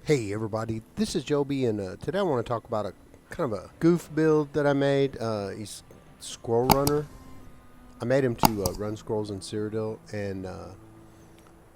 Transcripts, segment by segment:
Hey everybody, this is Joby, and today I want to talk about a kind of a goof build that I made. He's Scrollrunner. I made him to run scrolls in Cyrodiil, and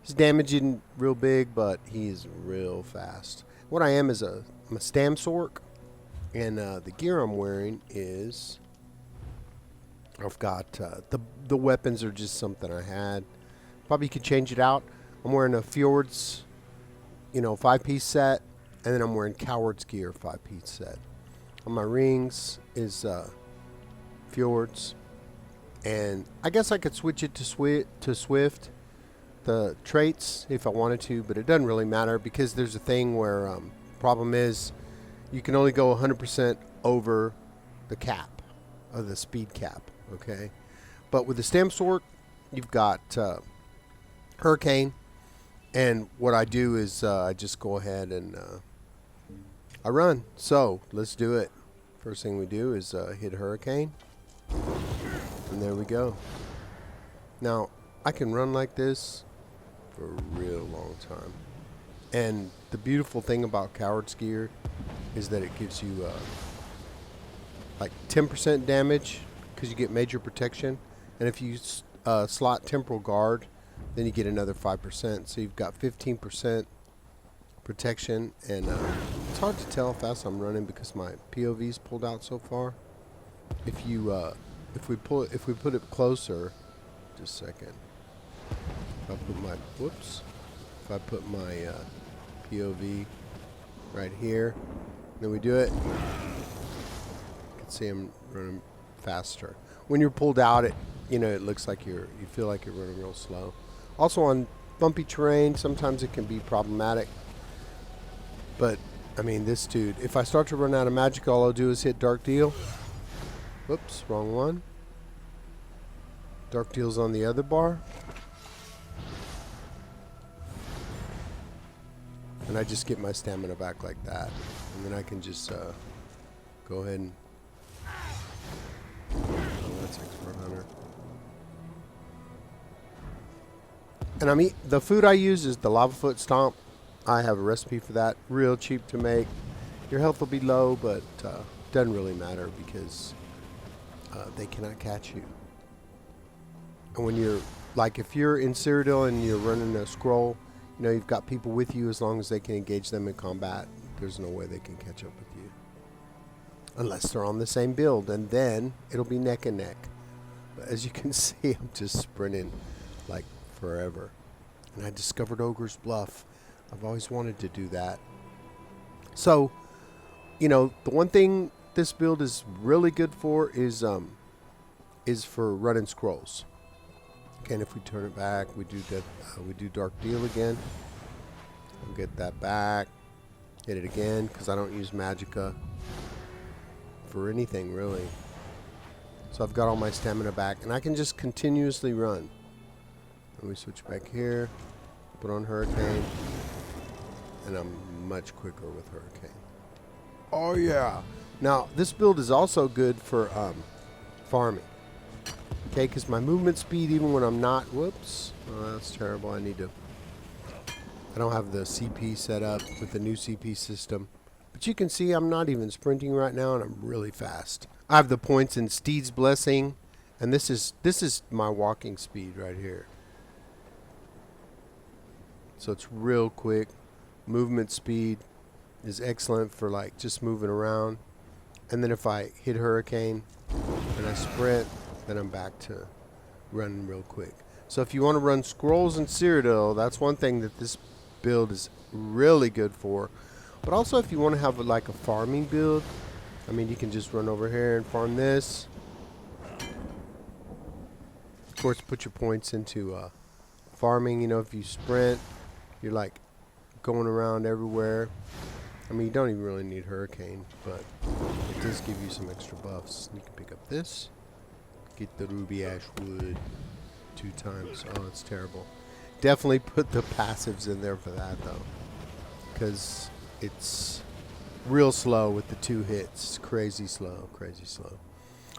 his damage isn't real big, but he's real fast. What I am is I'm a stamsorc, and the gear I'm wearing is I've got the weapons are just something I had. Probably could change it out. I'm wearing a Fjords 5-piece set, and then I'm wearing Coward's gear 5-piece set. On my rings is Fjords, and I guess I could switch it to Swift, the traits, if I wanted to, but it doesn't really matter because there's a thing where problem is you can only go 100% over the cap, or the speed cap, okay? But with the stamsorc, you've got Hurricane. And what I do is I just go ahead and I run. So let's do it. First thing we do is hit Hurricane. And there we go. Now, I can run like this for a real long time. And the beautiful thing about Coward's gear is that it gives you like 10% damage because you get major protection. And if you slot Temporal Guard, then you get another 5%, so you've got 15% protection, and it's hard to tell how fast I'm running because my POV's pulled out so far. If we put it closer, just a second. If I put my POV right here, then we do it. You can see I'm running faster. When you're pulled out, it looks like you feel like you're running real slow. Also on bumpy terrain, sometimes it can be problematic. But, I mean, this dude, if I start to run out of magic, all I'll do is hit Dark Deal. Whoops, wrong one. Dark Deal's on the other bar. And I just get my stamina back like that. And then I can just go ahead and... Oh, that's Expert Hunter. And the food I use is the lava foot stomp. I have a recipe for that. Real cheap to make. Your health will be low, but doesn't really matter because they cannot catch you. And when you're if you're in Cyrodiil and you're running a scroll, you've got people with you. As long as they can engage them in combat, there's no way they can catch up with you, unless they're on the same build, and then it'll be neck and neck. But as you can see, I'm just sprinting like forever. And I discovered Ogre's Bluff. I've always wanted to do that. So, the one thing this build is really good for is for running scrolls. Okay, and if we turn it back, we do Dark Deal again. I'll get that back. Hit it again because I don't use Magicka for anything really. So I've got all my stamina back, and I can just continuously run. And we switch back here, put on Hurricane, and I'm much quicker with Hurricane. Oh yeah! Now this build is also good for farming. Okay, because my movement speed, even when I'm not, whoops, oh, that's terrible. I don't have the CP set up with the new CP system. But you can see I'm not even sprinting right now, and I'm really fast. I have the points in Steed's Blessing, and this is my walking speed right here. So it's real quick. Movement speed is excellent for just moving around. And then if I hit Hurricane and I sprint, then I'm back to running real quick. So if you want to run scrolls in Cyrodiil, that's one thing that this build is really good for. But also if you want to have a farming build, you can just run over here and farm this. Of course, put your points into farming. If you sprint, you're going around everywhere. You don't even really need Hurricane, but it does give you some extra buffs. You can pick up this, get the Ruby Ash Wood 2 times. Oh, it's terrible. Definitely put the passives in there for that though, because it's real slow with the 2 hits. Crazy slow, crazy slow.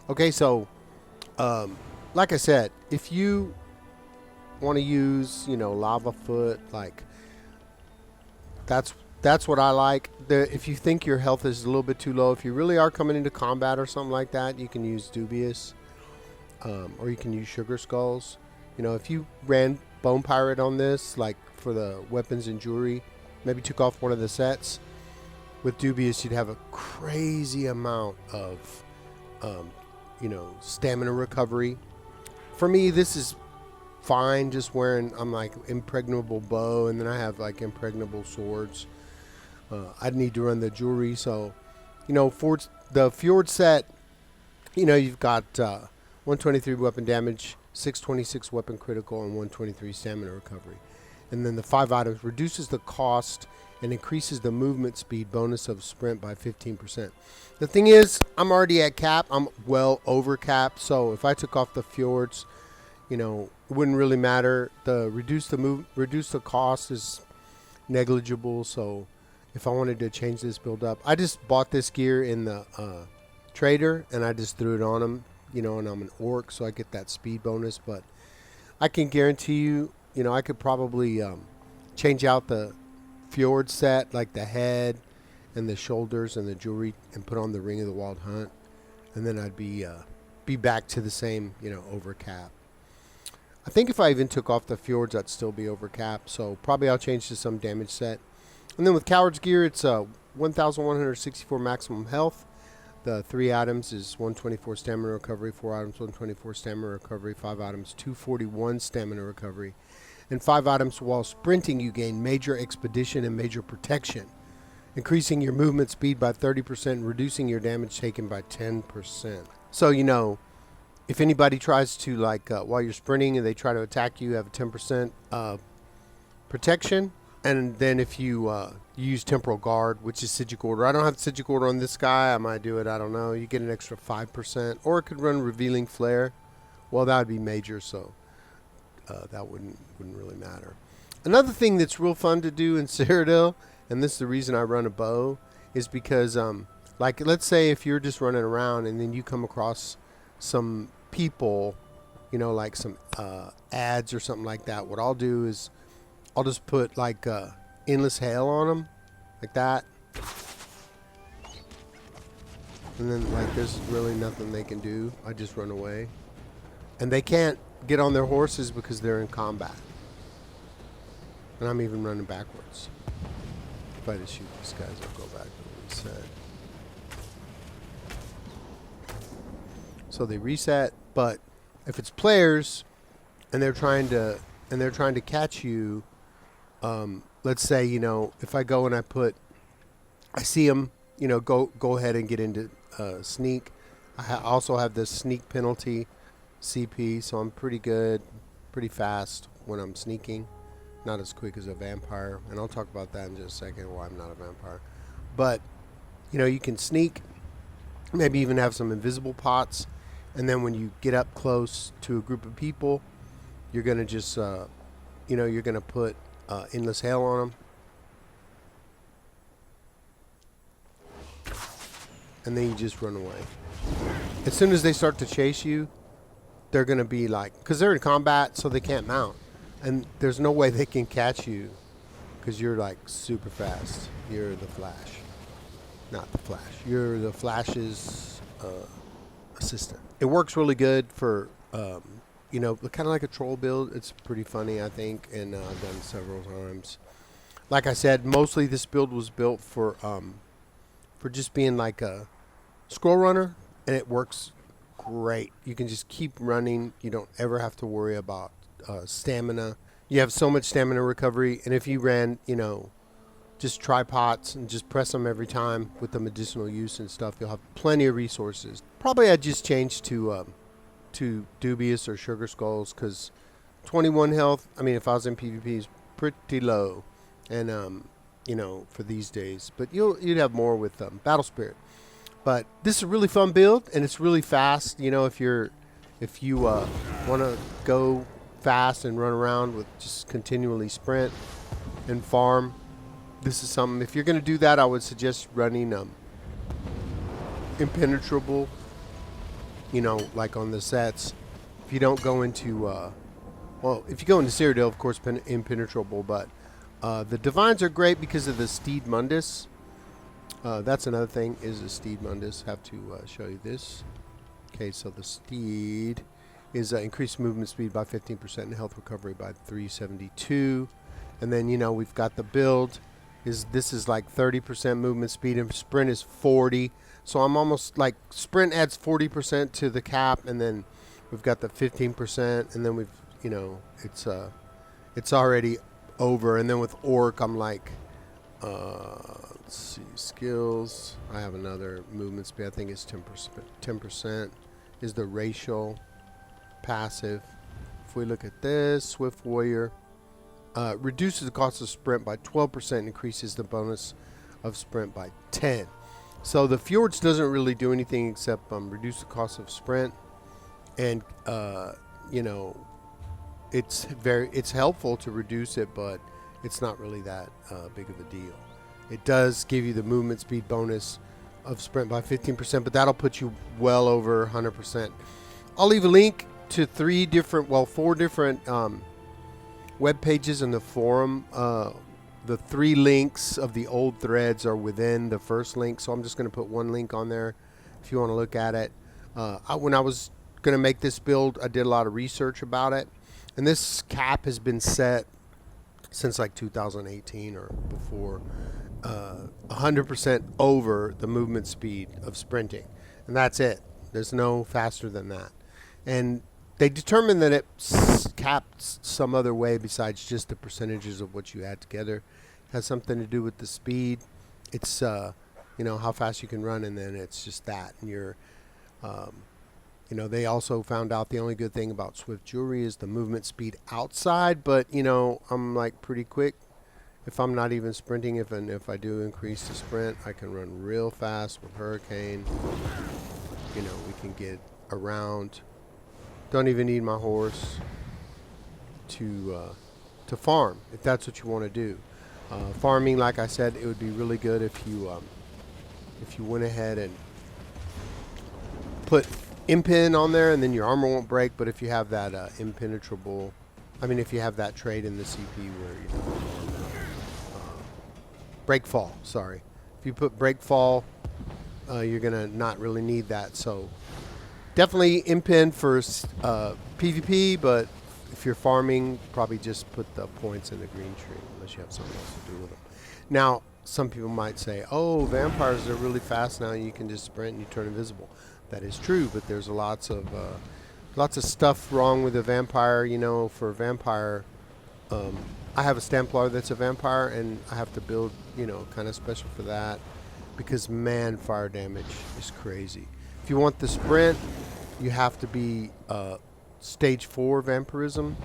Okay, so like I said, if you want to use, lava foot, that's That's what I like. If you think your health is a little bit too low, if you really are coming into combat or something like that, you can use Dubious, or you can use Sugar Skulls. You know, if you ran Bone Pirate on this, like for the weapons and jewelry, maybe took off one of the sets, with Dubious you'd have a crazy amount of, stamina recovery. For me, this is fine just wearing, I'm like impregnable bow, and then I have like impregnable swords. I'd need to run the jewelry, so for the Fjord set, you've got 123 weapon damage, 626 weapon critical, and 123 stamina recovery. And then the 5 items reduces the cost and increases the movement speed bonus of sprint by 15%. The thing is, I'm already at cap. I'm well over cap, so if I took off the Fjords, it wouldn't really matter. The reduce the cost is negligible, so if I wanted to change this build up, I just bought this gear in the trader and I just threw it on him, and I'm an orc, so I get that speed bonus. But I can guarantee you, I could probably change out the Fjord set, like the head and the shoulders and the jewelry, and put on the Ring of the Wild Hunt, and then I'd be back to the same, over cap. I think if I even took off the Fjords, I'd still be over cap, so probably I'll change to some damage set. And then with Coward's gear, it's 1,164 maximum health. The 3 items is 124 stamina recovery, 4 items 124 stamina recovery, 5 items 241 stamina recovery, and 5 items while sprinting you gain major expedition and major protection, increasing your movement speed by 30% and reducing your damage taken by 10%. So if anybody tries to, while you're sprinting and they try to attack you, have a 10% protection. And then if you use Temporal Guard, which is Sigic Order. I don't have Sigic Order on this guy. I might do it. I don't know. You get an extra 5%. Or it could run Revealing Flare. Well, that would be major, so that wouldn't really matter. Another thing that's real fun to do in Cyrodiil, and this is the reason I run a bow, is because, let's say if you're just running around and then you come across some people, like some ads or something like that, what I'll do is I'll just put Endless Hail on them, like that, and then there's really nothing they can do. I just run away, and they can't get on their horses because they're in combat, and I'm even running backwards. If I just shoot these guys, I'll go back to reset. So they reset, but if it's players and they're trying to catch you, let's say, if I go and I see them, go ahead and get into sneak. I also have this sneak penalty CP, so I'm pretty good, pretty fast when I'm sneaking. Not as quick as a vampire, and I'll talk about that in just a second, why I'm not a vampire. But, you can sneak, maybe even have some invisible pots, and then when you get up close to a group of people, you're going to just, you're going to put Endless Hail on them, and then you just run away. As soon as they start to chase you, they're going to be because they're in combat, so they can't mount, and there's no way they can catch you because you're super fast. You're the Flash. Not the Flash. You're the Flash's assistant. It works really good for kind of like a troll build. It's pretty funny, I think, and I've done it several times. Like I said, mostly this build was built for just being like a scroll runner, and it works great. You can just keep running. You don't ever have to worry about stamina. You have so much stamina recovery, and if you ran, just tripods and just press them every time with the medicinal use and stuff, you'll have plenty of resources. Probably I'd just change to Dubious or Sugar Skulls, because 21 health, if I was in PvP, is pretty low, and for these days. But you'd have more with Battle Spirit. But this is a really fun build, and it's really fast. If you want to go fast and run around with just continually sprint and farm, this is something. If you're going to do that, I would suggest running Impenetrable, like on the sets. If you don't go into if you go into Cyrodiil, of course, Impenetrable, but The Divines are great because of the Steed Mundus. That's another thing, is the Steed Mundus. Have to show you this. Okay, so the Steed is increased movement speed by 15% and health recovery by 372. And then, we've got the build. This is like 30% movement speed and sprint is 40. So I'm almost like, sprint adds 40% to the cap, and then we've got the 15%, and then it's already over. And then with Orc, I'm like, let's see, skills. I have another movement speed. I think it's 10%. 10% is the racial passive. If we look at this, Swift Warrior reduces the cost of sprint by 12%, increases the bonus of sprint by 10. So the Fjords doesn't really do anything except reduce the cost of sprint, and it's helpful to reduce it, but it's not really that big of a deal. It does give you the movement speed bonus of sprint by 15%, but that'll put you well over 100%. I'll leave a link to four different web pages in the forum. The 3 links of the old threads are within the first link, so I'm just going to put one link on there if you want to look at it. When I was going to make this build, I did a lot of research about it, and this cap has been set since like 2018 or before, 100% over the movement speed of sprinting, and that's it. There's no faster than that. And they determined that it's capped some other way besides just the percentages of what you add together. It has something to do with the speed. It's how fast you can run, and then it's just that. And you're they also found out the only good thing about Swift Jewelry is the movement speed outside, but I'm like pretty quick. If I'm not even sprinting, if I do increase the sprint, I can run real fast with Hurricane. We can get around. Don't even need my horse to farm, if that's what you want to do. Farming, like I said, it would be really good if you went ahead and put impin on there, and then your armor won't break. But if you have that impenetrable, if you have that trait in the CP where break fall, sorry. If you put break fall, you're gonna not really need that. So definitely impin for PvP, but if you're farming, probably just put the points in the green tree unless you have something else to do with them. Now, some people might say, oh, vampires are really fast now, you can just sprint and you turn invisible. That is true, but there's lots of stuff wrong with a vampire. For a vampire, I have a Stamplar that's a vampire, and I have to build, kind of special for that, because man, fire damage is crazy. If you want the sprint, you have to be stage 4 vampirism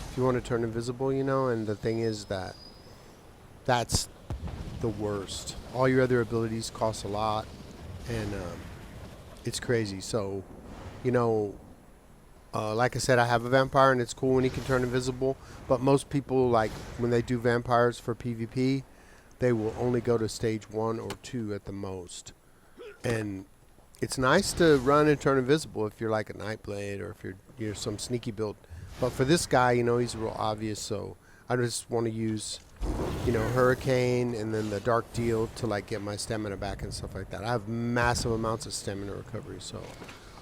if you want to turn invisible, and the thing is that's the worst. All your other abilities cost a lot, and it's crazy. So, like I said, I have a vampire, and it's cool when he can turn invisible, but most people, like when they do vampires for PvP, they will only go to stage 1 or 2 at the most. And it's nice to run and turn invisible if you're like a Nightblade, or if you're some sneaky build. But for this guy, he's real obvious, so I just want to use, Hurricane and then the Dark Deal to like get my stamina back and stuff like that. I have massive amounts of stamina recovery, so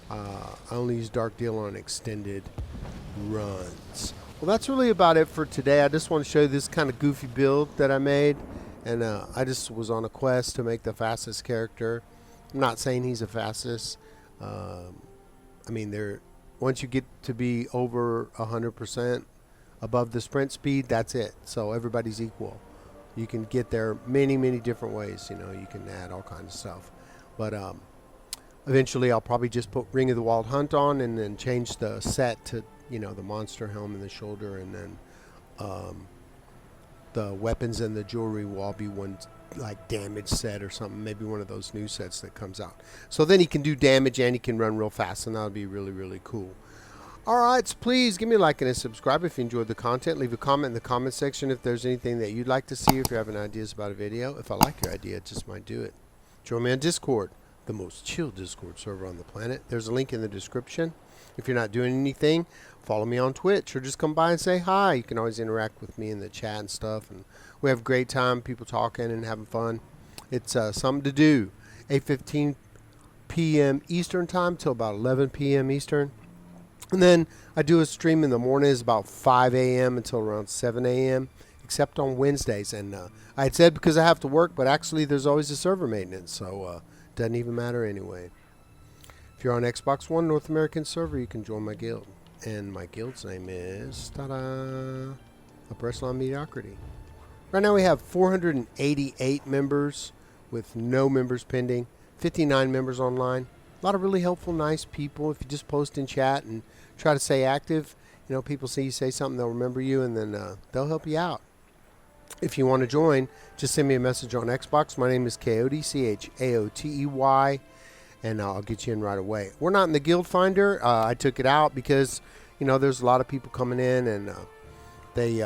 I only use Dark Deal on extended runs. Well, that's really about it for today. I just want to show you this kind of goofy build that I made, and I just was on a quest to make the fastest character. I'm not saying he's the fastest. Once you get to be over 100% above the sprint speed, that's it. So everybody's equal. You can get there many, many different ways. You can add all kinds of stuff. But eventually I'll probably just put Ring of the Wild Hunt on, and then change the set to, the monster helm in the shoulder, and then the weapons and the jewelry will all be one like damage set or something, maybe one of those new sets that comes out. So then he can do damage and he can run real fast, and that'll be really, really cool. Alright, so please give me a like and a subscribe if you enjoyed the content. Leave a comment in the comment section if there's anything that you'd like to see, if you're having ideas about a video. If I like your idea, I just might do it. Join me on Discord, the most chill Discord server on the planet. There's a link in the description. If you're not doing anything, follow me on Twitch or just come by and say hi. You can always interact with me in the chat and stuff, and we have a great time, people talking and having fun. It's something to do. 8:15 p.m. Eastern time till about 11 p.m. Eastern. And then I do a stream in the mornings about 5 a.m. until around 7 a.m. except on Wednesdays. And I had said because I have to work, but actually there's always a server maintenance, so doesn't even matter anyway. If you're on Xbox One North American server, you can join my guild. And my guild's name is, ta-da, Upper Echelon Mediocrity. Right now we have 488 members with no members pending, 59 members online. A lot of really helpful, nice people. If you just post in chat and try to stay active, you know, people see you say something, they'll remember you, and then they'll help you out. If you want to join, just send me a message on Xbox. My name is Chaotey, Chaotey, and I'll get you in right away. We're not in the guild finder. I took it out because, you know, there's a lot of people coming in, and they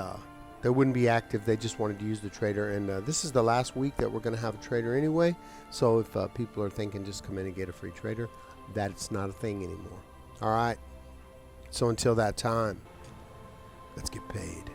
wouldn't be active. They just wanted to use the trader, and this is the last week that we're going to have a trader anyway. So if people are thinking just come in and get a free trader, that's not a thing anymore. All right. So until that time, let's get paid.